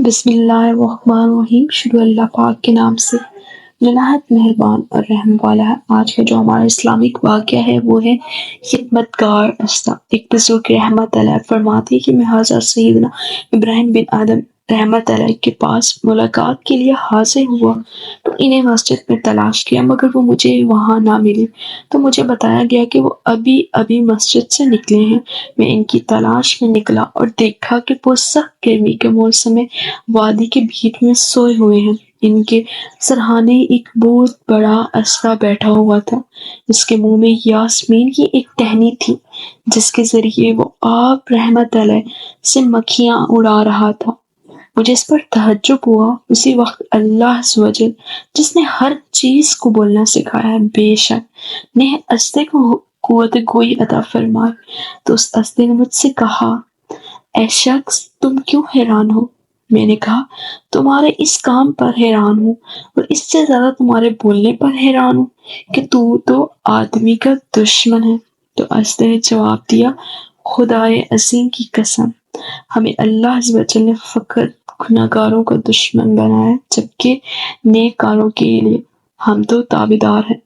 بسم اللہ الرحمن الرحیم۔ شروع اللہ پاک کے نام سے جو نہایت مہربان اور رحم والا ہے۔ آج کا جو ہمارا اسلامک واقعہ ہے وہ ہے خدمتگار استا۔ ایک بزرگ رحمت علیہ فرماتے ہیں کہ میں حضرت سیدنا ابراہیم بن آدم رحمت علیہ کے پاس ملاقات کے لیے حاضر ہوا تو انہیں مسجد میں تلاش کیا، مگر وہ مجھے وہاں نہ ملی۔ تو مجھے بتایا گیا کہ وہ ابھی مسجد سے نکلے ہیں۔ میں ان کی تلاش میں نکلا اور دیکھا کہ وہ سخت گرمی کے موسم میں وادی کے بیچ میں سوئے ہوئے ہیں۔ ان کے سرہانے ایک بہت بڑا اسرا بیٹھا ہوا تھا، جس کے منہ میں یاسمین کی ایک ٹہنی تھی، جس کے ذریعے وہ آپ رحمت علیہ سے مکھیاں اڑا رہا تھا۔ مجھے اس پر تعجب ہوا۔ اسی وقت اللہ عز و جل جس نے ہر چیز کو بولنا سکھایا ہے، بے شک نے اسدے کو قوت گوئی عطا فرمائی۔ تو اس اسدے نے مجھ سے کہا، اے شخص تم کیوں حیران ہو؟ میں نے کہا تمہارے اس کام پر حیران ہوں، اور اس سے زیادہ تمہارے بولنے پر حیران ہوں کہ تو آدمی کا دشمن ہے۔ تو اسدے نے جواب دیا، خدائے عظیم کی قسم، ہمیں اللہ عز و جل نے فقط گناہگاروں کا دشمن بنایا ہے، جبکہ نیک کاروں کے لیے ہم تو تابعدار ہیں۔